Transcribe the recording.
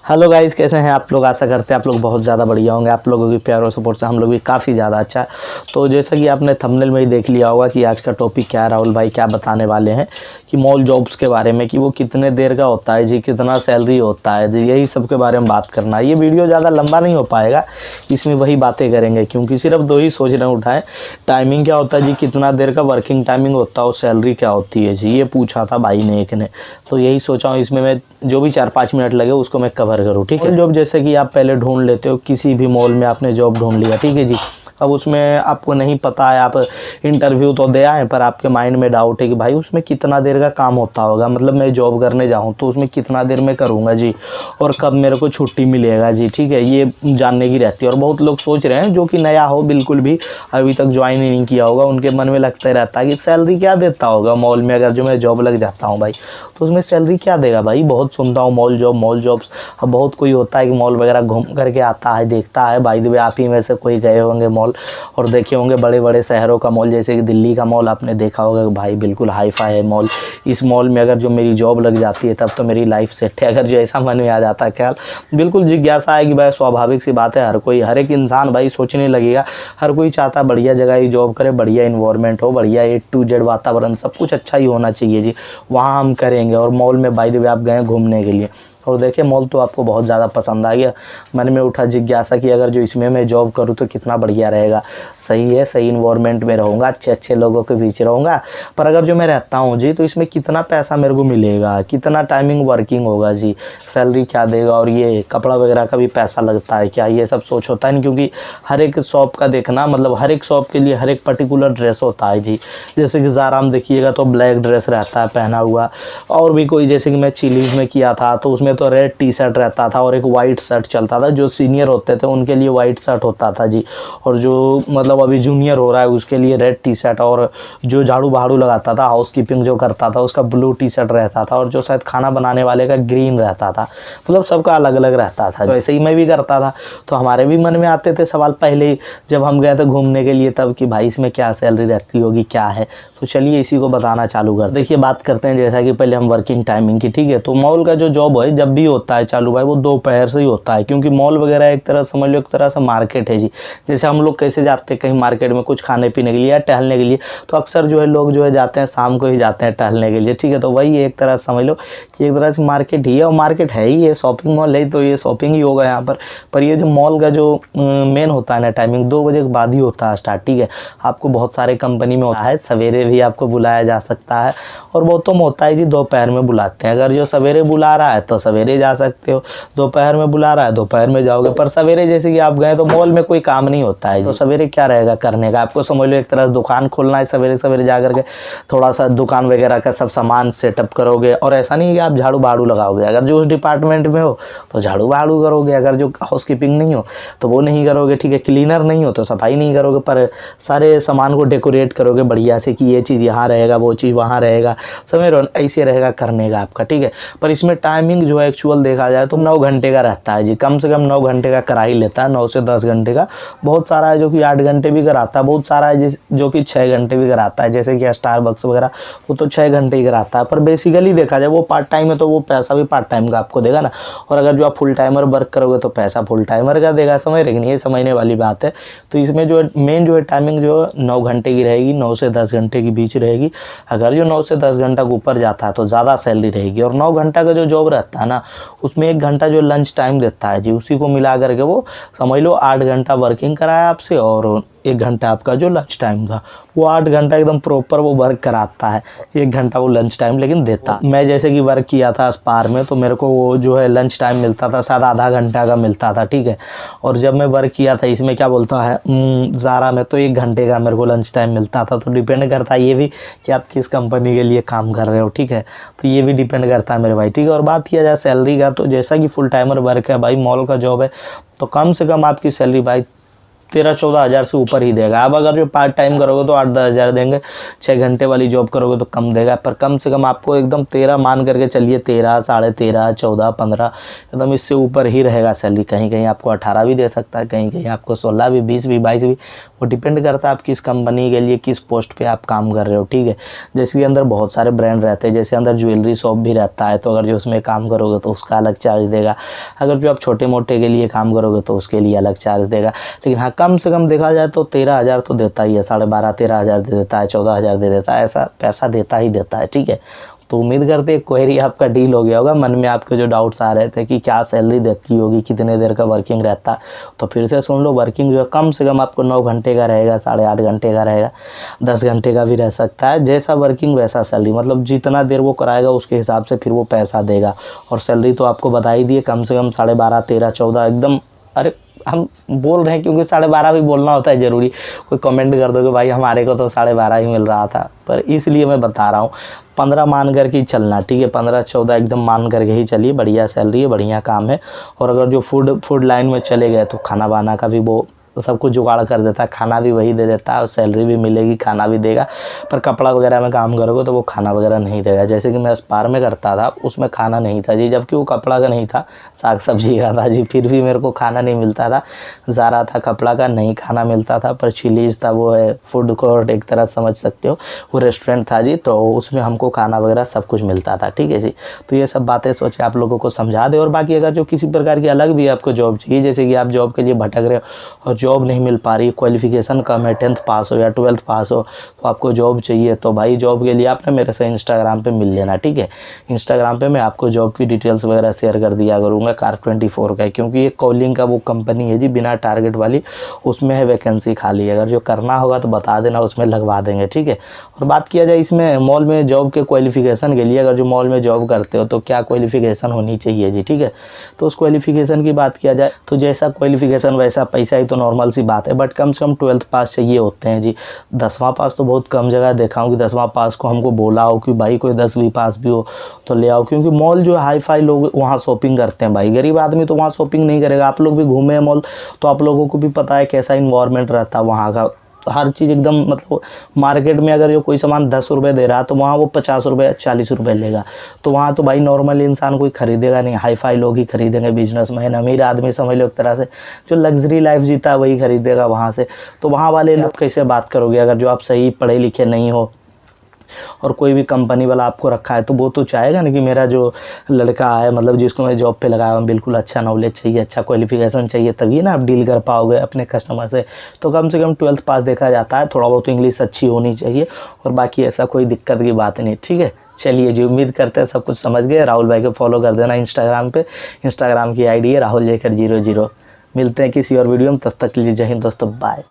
Hello guys, कैसे हैं आप लोग। आशा करते हैं आप लोग बहुत ज़्यादा बढ़िया होंगे। आप लोगों की प्यार और सपोर्ट से हम लोग भी काफ़ी ज़्यादा अच्छा है। तो जैसा कि आपने थंबनेल में ही देख लिया होगा कि आज का टॉपिक क्या है, राहुल भाई क्या बताने वाले हैं कि मॉल जॉब्स के बारे में, कि वो कितने देर का होता है जी, कितना सैलरी होता है जी, यही सब के बारे में बात करना है। ये वीडियो ज़्यादा लंबा नहीं हो पाएगा, इसमें वही बातें करेंगे क्योंकि सिर्फ दो ही सोच रहे उठाएँ। टाइमिंग क्या होता है जी, कितना देर का वर्किंग टाइमिंग होता है और सैलरी क्या होती है जी, ये पूछा था भाई ने एक ने। तो यही सोचा हूँ इसमें मैं जो भी 4-5 मिनट लगे उसको मैं कवर करूँ, ठीक है। जॉब जैसे कि आप पहले ढूंढ लेते हो, किसी भी मॉल में आपने जॉब ढूंढ लिया, ठीक है जी। अब उसमें आपको नहीं पता है, आप इंटरव्यू तो दे आए पर आपके माइंड में डाउट है कि भाई उसमें कितना देर का काम होता होगा, मतलब मैं जॉब करने जाऊँ तो उसमें कितना देर में करूँगा जी, और कब मेरे को छुट्टी मिलेगा जी, ठीक है। ये जानने की रहती है। और बहुत लोग सोच रहे हैं जो कि नया हो, बिल्कुल भी अभी तक ज्वाइन ही नहीं किया होगा, उनके मन में लगता रहता है कि सैलरी क्या देता होगा मॉल में, अगर जो मैं जॉब लग जाता हूँ भाई तो उसमें सैलरी क्या देगा भाई। बहुत सुनता हूँ मॉल जॉब्स। अब बहुत कोई होता है कि मॉल वगैरह घूम करके आता है, देखता है। बाय द वे आप ही में से कोई गए होंगे मॉल और देखे होंगे बड़े बड़े शहरों का मॉल, जैसे कि दिल्ली का मॉल आपने देखा होगा कि भाई बिल्कुल हाई फाई है मॉल। इस मॉल में अगर जो मेरी जॉब लग जाती है तब तो मेरी लाइफ सेट है। अगर जो ऐसा मन में आ जाता है ख्याल, बिल्कुल जिज्ञासा है कि भाई स्वाभाविक सी बात है, हर एक इंसान भाई सोचने लगेगा। हर कोई चाहता है बढ़िया जगह ही जॉब करे, बढ़िया इन्वायरमेंट हो, बढ़िया A to Z वातावरण, सब कुछ अच्छा ही होना चाहिए जी, वहाँ हम करेंगे। और मॉल में बाय द वे आप गए घूमने के लिए और देखिए मॉल तो आपको बहुत ज़्यादा पसंद आ गया, मन में उठा जिज्ञासा कि अगर जो इसमें मैं जॉब करूँ तो कितना बढ़िया रहेगा। सही है, सही इन्वायरमेंट में रहूँगा, अच्छे अच्छे लोगों के बीच रहूँगा। पर अगर जो मैं रहता हूँ जी तो इसमें कितना पैसा मेरे को मिलेगा, कितना टाइमिंग वर्किंग होगा जी, सैलरी क्या देगा, और ये कपड़ा वगैरह का भी पैसा लगता है क्या, ये सब सोच होता है नहीं। क्योंकि हर एक शॉप का देखना, मतलब हर एक शॉप के लिए हर एक पर्टिकुलर ड्रेस होता है जी। जैसे कि ज़ारा में देखिएगा तो ब्लैक ड्रेस रहता है पहना हुआ, और भी कोई जैसे कि मैं चिलीज़ में किया था तो उसमें तो रेड टी शर्ट रहता था और एक वाइट शर्ट चलता था। जो सीनियर होते थे उनके लिए वाइट शर्ट होता था जी, और जो मतलब अभी जूनियर हो रहा है उसके लिए रेड टी शर्ट, और जो झाड़ू बहाड़ू लगाता था, हाउस कीपिंग जो करता था उसका ब्लू टी शर्ट रहता था, और जो शायद खाना बनाने वाले का ग्रीन रहता था। मतलब सबका अलग अलग रहता था। तो ऐसे ही मैं भी करता था। तो हमारे भी मन में आते थे सवाल पहले ही जब हम गए थे घूमने के लिए तब, कि भाई इसमें क्या सैलरी रहती होगी, क्या है। तो चलिए इसी को बताना चालू कर। देखिए बात करते हैं जैसा कि पहले हम वर्किंग टाइमिंग की, ठीक है। तो मॉल का जो जॉब है जब भी होता है चालू भाई, वो दोपहर से ही होता है, क्योंकि मॉल वगैरह एक तरह समझ लो एक तरह से मार्केट है जी। जैसे हम लोग कैसे जाते हैं कहीं मार्केट में कुछ खाने पीने के लिए या टहलने के लिए, तो अक्सर जो है लोग जो है जाते हैं शाम को ही जाते हैं टहलने के लिए, ठीक है। तो वही एक तरह समझ लो कि एक तरह से मार्केट ही है, और मार्केट है ही है, शॉपिंग मॉल है, तो ये शॉपिंग ही होगा यहाँ पर ये जो मॉल का जो मेन होता है ना टाइमिंग 2 बजे के बाद ही होता है स्टार्ट, ठीक है। आपको बहुत सारे कंपनी में होता है सवेरे भी आपको बुलाया जा सकता है, और बहुतों में होता है जी दोपहर में बुलाते हैं। अगर जो सवेरे बुला रहा है तो सवेरे जा सकते हो, दोपहर में बुला रहा है दोपहर में जाओगे। पर सवेरे जैसे कि आप गए तो मॉल में कोई काम नहीं होता है, तो सवेरे क्या रहेगा करने का, आपको समझ लो एक तरह दुकान खोलना है, सवेरे सवेरे जा करके थोड़ा सा दुकान वगैरह का सब सामान सेटअप करोगे। और ऐसा नहीं है कि आप झाड़ू बहाड़ू लगाओगे, अगर जो उस डिपार्टमेंट में हो तो झाड़ू बहाड़ू करोगे, अगर जो हाउस कीपिंग नहीं हो तो वो नहीं करोगे, ठीक है। क्लीनर नहीं हो तो सफाई नहीं करोगे, पर सारे सामान को डेकोरेट करोगे बढ़िया से कि ये चीज़ यहाँ रहेगा, वो चीज़ वहाँ रहेगा, समझ रहे हो, ऐसे रहेगा करने का आपका, ठीक है। पर इसमें टाइमिंग जो है एक्चुअल देखा जाए तो 9 घंटे का रहता है जी, कम से कम 9 घंटे का करा ही लेता है, 9 से 10 घंटे का। बहुत सारा है जो कि 8 घंटे भी कराता है, बहुत सारा है जो कि 6 घंटे भी कराता है, जैसे कि स्टारबक्स वगैरह वो तो 6 घंटे ही कराता है। पर बेसिकली देखा जाए वो पार्ट टाइम है तो वो पैसा भी पार्ट टाइम का आपको देगा ना, और अगर जो आप फुल टाइमर वर्क करोगे तो पैसा फुल टाइमर का देगा, समझ रहे कि नहीं, ये समझने वाली बात है। तो इसमें जो मेन जो है टाइमिंग जो 9 घंटे की रहेगी, 9 से 10 घंटे के बीच रहेगी। अगर जो 9 से 10 घंटा के ऊपर जाता है तो ज़्यादा सैलरी रहेगी। और 9 घंटा का जो जॉब रहता है ना उसमें 1 घंटा जो लंच टाइम देता है जी, उसी को मिला करके वो समझ लो 8 घंटा वर्किंग कराया आपसे, और 1 घंटा आपका जो लंच टाइम था वो 8 घंटा एकदम प्रॉपर वो वर्क कराता है, 1 घंटा वो लंच टाइम लेकिन देता। मैं जैसे कि वर्क किया था स्पार में तो मेरे को वो जो है लंच टाइम मिलता था शायद आधा घंटा का मिलता था, ठीक है। और जब मैं वर्क किया था इसमें क्या बोलता है ज़ारा में तो 1 घंटे का मेरे को लंच टाइम मिलता था। तो डिपेंड करता है ये भी कि आप किस कंपनी के लिए काम कर रहे हो, ठीक है। तो ये भी डिपेंड करता है मेरे भाई, ठीक है। और बात किया जाए सैलरी का तो जैसा कि फुल टाइमर वर्क है भाई, मॉल का जॉब है, तो कम से कम आपकी सैलरी भाई 13-14 हज़ार से ऊपर ही देगा। अब अगर जो पार्ट टाइम करोगे तो 8-10 हज़ार देंगे, 6 घंटे वाली जॉब करोगे तो कम देगा, पर कम से कम आपको एकदम 13 मान करके चलिए, 13, 13.5, 14, 15 एकदम इससे ऊपर ही रहेगा सैलरी। कहीं कहीं आपको 18 भी दे सकता है, कहीं कहीं आपको 16 भी, 20 भी, 22 भी, वो डिपेंड करता है आप किस कंपनी के लिए किस पोस्ट पे आप काम कर रहे हो, ठीक है। जैसे कि अंदर बहुत सारे ब्रांड रहते हैं, जैसे अंदर ज्वेलरी शॉप भी रहता है, तो अगर जो उसमें काम करोगे तो उसका अलग चार्ज देगा। अगर जो आप छोटे मोटे के लिए काम करोगे तो उसके लिए अलग चार्ज देगा। लेकिन हाँ, कम से कम देखा जाए तो 13 हज़ार तो देता ही है, 12.5-13 हज़ार दे देता है, 14 हज़ार दे देता है, ऐसा पैसा देता ही देता है, ठीक है। तो उम्मीद करते हैं क्वेरी आपका डील हो गया होगा। मन में आपके जो डाउट्स आ रहे थे कि क्या सैलरी देती होगी, कितने देर का वर्किंग रहता, तो फिर से सुन लो। वर्किंग जो है कम से कम आपको 9 घंटे का रहेगा, 8.5 घंटे का रहेगा, 10 घंटे का भी रह सकता है। जैसा वर्किंग वैसा सैलरी, मतलब जितना देर वो कराएगा उसके हिसाब से फिर वो पैसा देगा। और सैलरी तो आपको बता ही दिए, कम से कम 12.5, 13, 14 एकदम। अरे हम बोल रहे हैं क्योंकि 12.5 भी बोलना होता है ज़रूरी। कोई कमेंट कर दो कि भाई हमारे को तो 12.5 ही मिल रहा था, पर इसलिए मैं बता रहा हूँ 15 मान करके ही चलना, ठीक है। 15-14 एकदम मान करके ही चलिए, बढ़िया सैलरी है, बढ़िया काम है। और अगर जो फूड लाइन में चले गए तो खाना वाना का भी वो सब कुछ जुगाड़ कर देता है, खाना भी वही दे देता है और सैलरी भी मिलेगी, खाना भी देगा। पर कपड़ा वगैरह में काम करोगे तो वो खाना वगैरह नहीं देगा। जैसे कि मैं स्पार में करता था, उसमें खाना नहीं था जी, जबकि वो कपड़ा का नहीं था, साग सब्जी का था जी, फिर भी मेरे को खाना नहीं मिलता था। ज़ारा था कपड़ा का, नहीं खाना मिलता था। पर चिलीज़ था, वो है फूड कोर्ट एक तरह समझ सकते हो, वो रेस्टोरेंट था जी, तो उसमें हमको खाना वगैरह सब कुछ मिलता था, ठीक है जी। तो ये सब बातें सोचे आप लोगों को समझा दे। और बाकी अगर जो किसी प्रकार की अलग भी आपको जॉब चाहिए, जैसे कि आप जॉब के लिए भटक रहे हो और जॉब नहीं मिल पा रही, क्वालिफिकेशन कम है, 10th पास हो या 12th पास हो, तो आपको जॉब चाहिए, तो भाई जॉब के लिए आपने मेरे से इंस्टाग्राम पे मिल लेना, ठीक है। इंस्टाग्राम पे मैं आपको जॉब की डिटेल्स वगैरह शेयर कर दिया करूँगा कार24 का, क्योंकि ये कॉलिंग का वो कंपनी है जी, बिना टारगेट वाली, उसमें है वैकेंसी खाली। अगर जो करना होगा तो बता देना, उसमें लगवा देंगे, ठीक है। और बात किया जाए इसमें मॉल में जॉब के क्वालिफिकेशन के लिए, अगर जो मॉल में जॉब करते हो तो क्या क्वालिफिकेशन होनी चाहिए जी, ठीक है। तो उस क्वालिफिकेशन की बात किया जाए तो जैसा क्वालिफिकेशन वैसा पैसा, ही तो नॉर्मल सी बात है। बट कम से कम 12th पास चाहिए होते हैं जी। 10वां पास तो बहुत कम जगह देखा हूँ कि 10वां पास को हमको बोला हो कि भाई कोई 10वीं पास भी हो तो ले आओ, क्योंकि मॉल जो हाई फाई लोग वहाँ शॉपिंग करते हैं भाई, गरीब आदमी तो वहाँ शॉपिंग नहीं करेगा। आप लोग भी घूमे मॉल तो आप लोगों को भी पता है कैसा इन्वायरमेंट रहता है वहाँ का। हर चीज़ एकदम, मतलब मार्केट में अगर जो कोई सामान 10 रुपये दे रहा है तो वहाँ वो 50 रुपये 40 रुपये लेगा। तो वहाँ तो भाई नॉर्मल इंसान कोई खरीदेगा नहीं, हाई फाई लोग ही खरीदेंगे, बिजनेसमैन, अमीर आदमी समझ लो एक तरह से, जो लग्जरी लाइफ जीता है वही खरीदेगा वहाँ से। तो वहाँ वाले लोग कैसे बात करोगे अगर जो आप सही पढ़े लिखे नहीं हो और कोई भी कंपनी वाला आपको रखा है, तो वो तो चाहेगा ना कि मेरा जो लड़का है, मतलब जिसको मैं जॉब पे लगाया हूँ, बिल्कुल अच्छा नॉलेज चाहिए, अच्छा क्वालिफिकेशन चाहिए, तभी ना आप डील कर पाओगे अपने कस्टमर से। तो कम से कम 12th पास देखा जाता है, थोड़ा बहुत इंग्लिश अच्छी होनी चाहिए, और बाकी ऐसा कोई दिक्कत की बात नहीं, ठीक है। चलिए जी, उम्मीद करते हैं सब कुछ समझ गए। राहुल भाई को फॉलो कर देना इंस्टाग्राम पे, इंस्टाग्राम की आईडी है राहुल जेकर 00। मिलते हैं किसी और वीडियो में, तब तक के लिए जय हिंद दोस्तों, बाय।